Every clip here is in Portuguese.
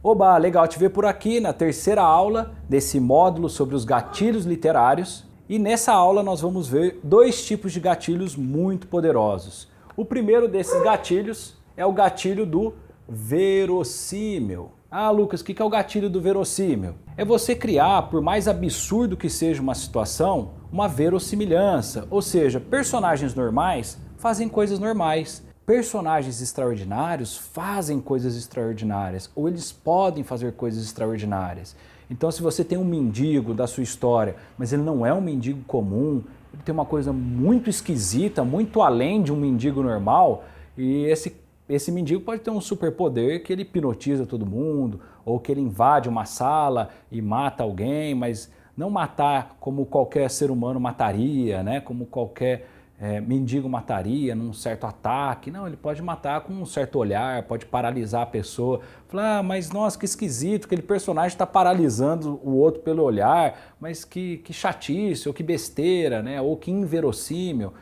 Oba, legal te ver por aqui na terceira aula desse módulo sobre os gatilhos literários. E nessa aula nós vamos ver dois tipos de gatilhos muito poderosos. O primeiro desses gatilhos é o gatilho do verossímil. Ah, Lucas, o que é o gatilho do verossímil? É você criar, por mais absurdo que seja uma situação, uma verossimilhança. Ou seja, personagens normais fazem coisas normais. Personagens extraordinários fazem coisas extraordinárias, ou eles podem fazer coisas extraordinárias. Então, se você tem um mendigo da sua história, mas ele não é um mendigo comum, ele tem uma coisa muito esquisita, muito além de um mendigo normal, e esse mendigo pode ter um superpoder que ele hipnotiza todo mundo, ou que ele invade uma sala e mata alguém, mas não matar como qualquer ser humano mataria, né? Como qualquer mendigo mataria num certo ataque. Não, ele pode matar com um certo olhar, pode paralisar a pessoa. Falar, ah, mas nossa, que esquisito, aquele personagem está paralisando o outro pelo olhar, mas que chatice, ou que besteira, né? Ou que inverossímil.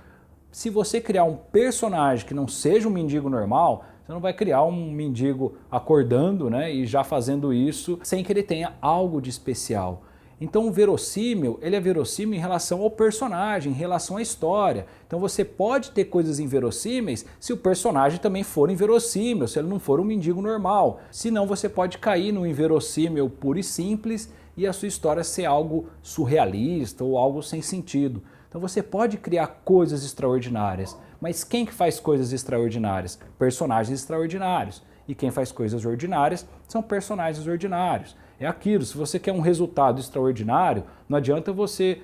Se você criar um personagem que não seja um mendigo normal, você não vai criar um mendigo acordando, né, e já fazendo isso sem que ele tenha algo de especial. Então o verossímil, ele é verossímil em relação ao personagem, em relação à história. Então você pode ter coisas inverossímeis se o personagem também for inverossímil, se ele não for um mendigo normal. Senão você pode cair no inverossímil puro e simples e a sua história ser algo surrealista ou algo sem sentido. Então você pode criar coisas extraordinárias, mas quem que faz coisas extraordinárias? Personagens extraordinários. E quem faz coisas ordinárias são personagens ordinários. É aquilo, se você quer um resultado extraordinário, não adianta você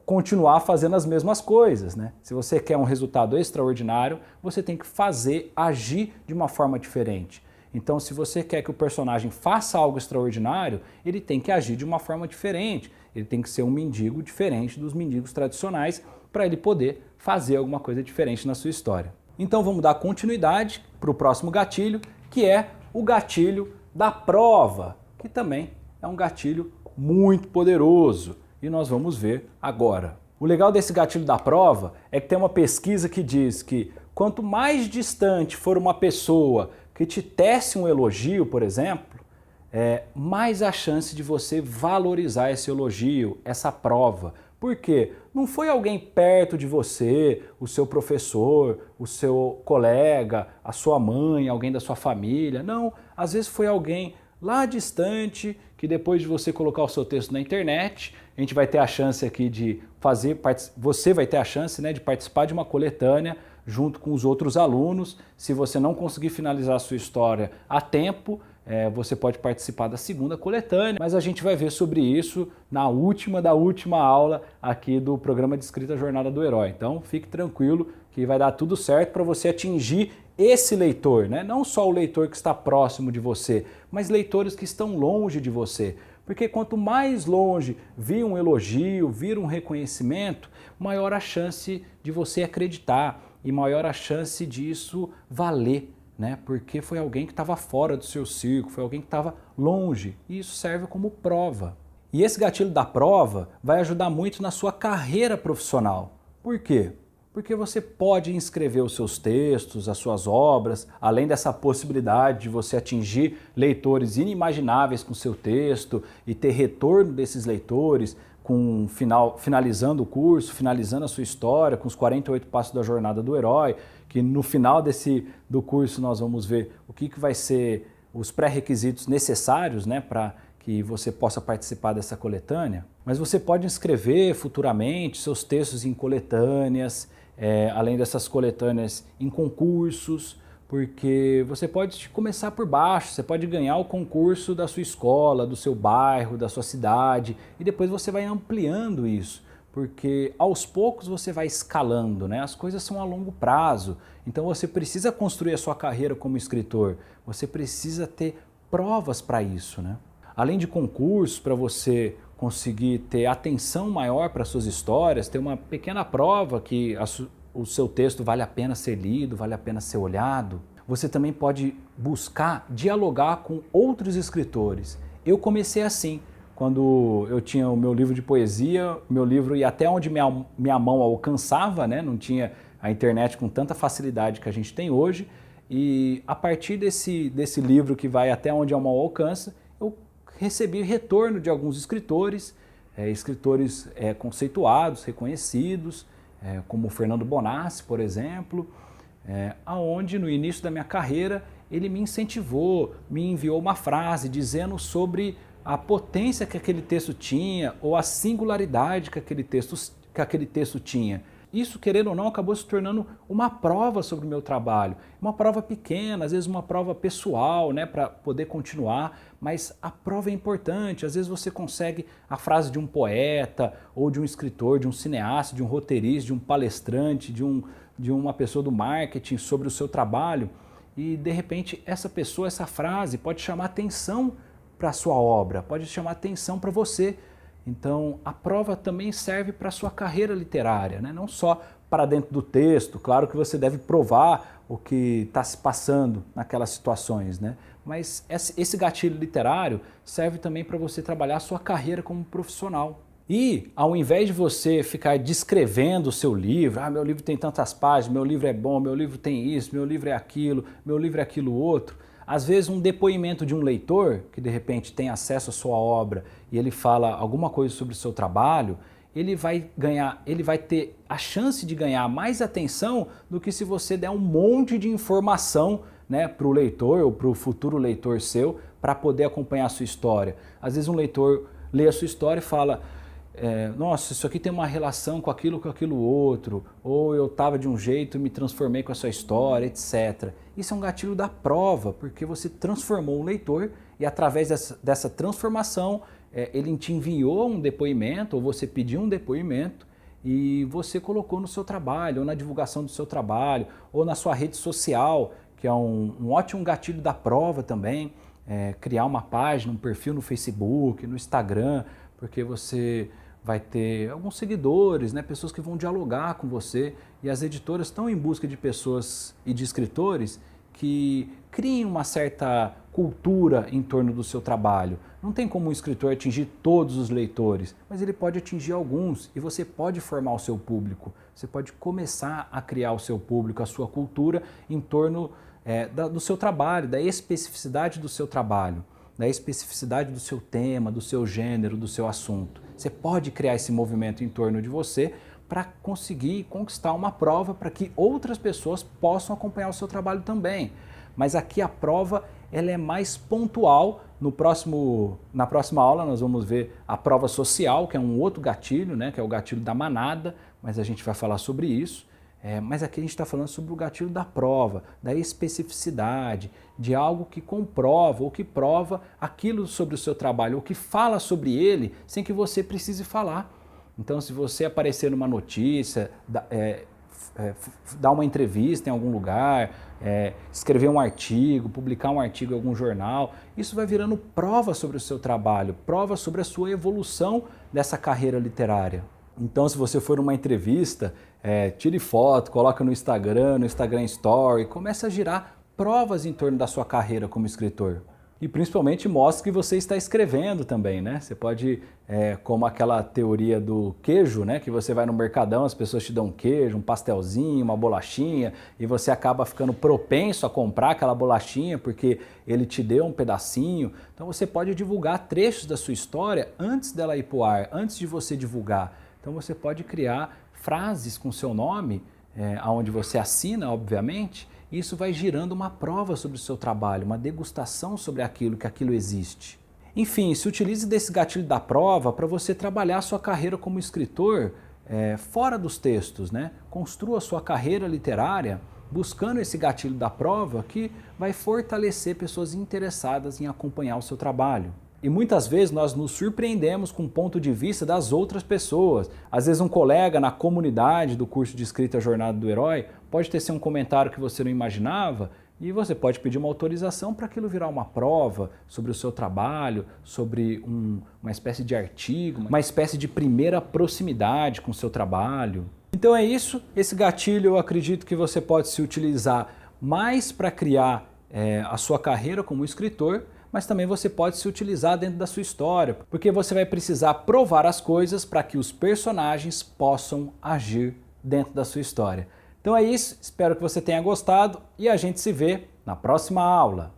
continuar fazendo as mesmas coisas, né? Se você quer um resultado extraordinário, você tem que agir de uma forma diferente. Então, se você quer que o personagem faça algo extraordinário, ele tem que agir de uma forma diferente. Ele tem que ser um mendigo diferente dos mendigos tradicionais para ele poder fazer alguma coisa diferente na sua história. Então, vamos dar continuidade para o próximo gatilho, que é o gatilho da prova, que também é um gatilho muito poderoso e nós vamos ver agora. O legal desse gatilho da prova é que tem uma pesquisa que diz que quanto mais distante for uma pessoa que te tece um elogio, por exemplo, mais a chance de você valorizar esse elogio, essa prova. Por quê? Não foi alguém perto de você, o seu professor, o seu colega, a sua mãe, alguém da sua família. Não, às vezes foi alguém lá distante, que depois de você colocar o seu texto na internet, a gente vai ter a chance aqui de você vai ter a chance, né, de participar de uma coletânea junto com os outros alunos. Se você não conseguir finalizar a sua história a tempo, você pode participar da segunda coletânea, mas a gente vai ver sobre isso na última aula aqui do programa de escrita Jornada do Herói. Então fique tranquilo que vai dar tudo certo para você atingir esse leitor, né? Não só o leitor que está próximo de você, mas leitores que estão longe de você. Porque quanto mais longe vir um elogio, vir um reconhecimento, maior a chance de você acreditar e maior a chance disso valer, né? Porque foi alguém que estava fora do seu círculo, foi alguém que estava longe, e isso serve como prova. E esse gatilho da prova vai ajudar muito na sua carreira profissional. Por quê? Porque você pode inscrever os seus textos, as suas obras, além dessa possibilidade de você atingir leitores inimagináveis com seu texto e ter retorno desses leitores finalizando o curso, finalizando a sua história, com os 48 passos da Jornada do Herói, que no final do curso nós vamos ver o que vai ser os pré-requisitos necessários, né, para que você possa participar dessa coletânea. Mas você pode inscrever futuramente seus textos em coletâneas, além dessas coletâneas em concursos, porque você pode começar por baixo, você pode ganhar o concurso da sua escola, do seu bairro, da sua cidade, e depois você vai ampliando isso, porque aos poucos você vai escalando, né? As coisas são a longo prazo, então você precisa construir a sua carreira como escritor, você precisa ter provas para isso, né? Além de concursos, para você conseguir ter atenção maior para suas histórias, ter uma pequena prova que o seu texto vale a pena ser lido, vale a pena ser olhado. Você também pode buscar dialogar com outros escritores. Eu comecei assim, quando eu tinha o meu livro de poesia, meu livro ia até onde minha mão alcançava, né? Não tinha a internet com tanta facilidade que a gente tem hoje. E a partir desse livro que vai até onde a mão alcança, eu recebi retorno de alguns escritores, conceituados, reconhecidos, como o Fernando Bonassi, por exemplo, aonde no início da minha carreira ele me incentivou, me enviou uma frase dizendo sobre a potência que aquele texto tinha ou a singularidade que aquele texto tinha. Isso, querendo ou não, acabou se tornando uma prova sobre o meu trabalho. Uma prova pequena, às vezes uma prova pessoal, né, para poder continuar, mas a prova é importante. Às vezes você consegue a frase de um poeta, ou de um escritor, de um cineasta, de um roteirista, de um palestrante, de uma pessoa do marketing sobre o seu trabalho, e de repente essa pessoa, essa frase pode chamar atenção para a sua obra, pode chamar atenção para você. Então, a prova também serve para a sua carreira literária, né? Não só para dentro do texto, claro que você deve provar o que está se passando naquelas situações, né? Mas esse gatilho literário serve também para você trabalhar a sua carreira como profissional. E, ao invés de você ficar descrevendo o seu livro, meu livro tem tantas páginas, meu livro é bom, meu livro tem isso, meu livro é aquilo outro, às vezes um depoimento de um leitor, que de repente tem acesso à sua obra e ele fala alguma coisa sobre o seu trabalho, ele vai ter a chance de ganhar mais atenção do que se você der um monte de informação, né, para o leitor ou para o futuro leitor seu, para poder acompanhar a sua história. Às vezes um leitor lê a sua história e fala, nossa, isso aqui tem uma relação com aquilo outro, ou eu estava de um jeito e me transformei com a sua história, etc. Isso é um gatilho da prova, porque você transformou o leitor e através dessa transformação ele te enviou um depoimento, ou você pediu um depoimento e você colocou no seu trabalho, ou na divulgação do seu trabalho, ou na sua rede social, que é um ótimo gatilho da prova também, criar uma página, um perfil no Facebook, no Instagram, porque você vai ter alguns seguidores, né, pessoas que vão dialogar com você, e as editoras estão em busca de pessoas e de escritores que criem uma certa cultura em torno do seu trabalho. Não tem como um escritor atingir todos os leitores, mas ele pode atingir alguns, e você pode formar o seu público, você pode começar a criar o seu público, a sua cultura em torno do seu trabalho, da especificidade do seu trabalho, da especificidade do seu tema, do seu gênero, do seu assunto. Você pode criar esse movimento em torno de você para conseguir conquistar uma prova para que outras pessoas possam acompanhar o seu trabalho também. Mas aqui a prova ela é mais pontual. Na próxima aula nós vamos ver a prova social, que é um outro gatilho, né, que é o gatilho da manada, mas a gente vai falar sobre isso. Mas aqui a gente está falando sobre o gatilho da prova, da especificidade, de algo que comprova ou que prova aquilo sobre o seu trabalho, ou que fala sobre ele sem que você precise falar. Então, se você aparecer numa notícia, dar uma entrevista em algum lugar, escrever um artigo, publicar um artigo em algum jornal, isso vai virando prova sobre o seu trabalho, prova sobre a sua evolução dessa carreira literária. Então, se você for numa entrevista, tire foto, coloca no Instagram Story, comece a girar provas em torno da sua carreira como escritor. E principalmente mostre que você está escrevendo também, né? Você pode, como aquela teoria do queijo, né? Que você vai no mercadão, as pessoas te dão um queijo, um pastelzinho, uma bolachinha, e você acaba ficando propenso a comprar aquela bolachinha porque ele te deu um pedacinho. Então você pode divulgar trechos da sua história antes dela ir para o ar, antes de você divulgar. Então você pode criar frases com seu nome, onde você assina, obviamente, e isso vai girando uma prova sobre o seu trabalho, uma degustação sobre que aquilo existe. Enfim, se utilize desse gatilho da prova para você trabalhar a sua carreira como escritor fora dos textos, né? Construa a sua carreira literária buscando esse gatilho da prova que vai fortalecer pessoas interessadas em acompanhar o seu trabalho. E muitas vezes nós nos surpreendemos com o ponto de vista das outras pessoas. Às vezes um colega na comunidade do curso de escrita Jornada do Herói pode tecer um comentário que você não imaginava e você pode pedir uma autorização para aquilo virar uma prova sobre o seu trabalho, sobre uma espécie de artigo, uma espécie de primeira proximidade com o seu trabalho. Então é isso, esse gatilho eu acredito que você pode se utilizar mais para criar a sua carreira como escritor, mas também você pode se utilizar dentro da sua história, porque você vai precisar provar as coisas para que os personagens possam agir dentro da sua história. Então é isso, espero que você tenha gostado e a gente se vê na próxima aula.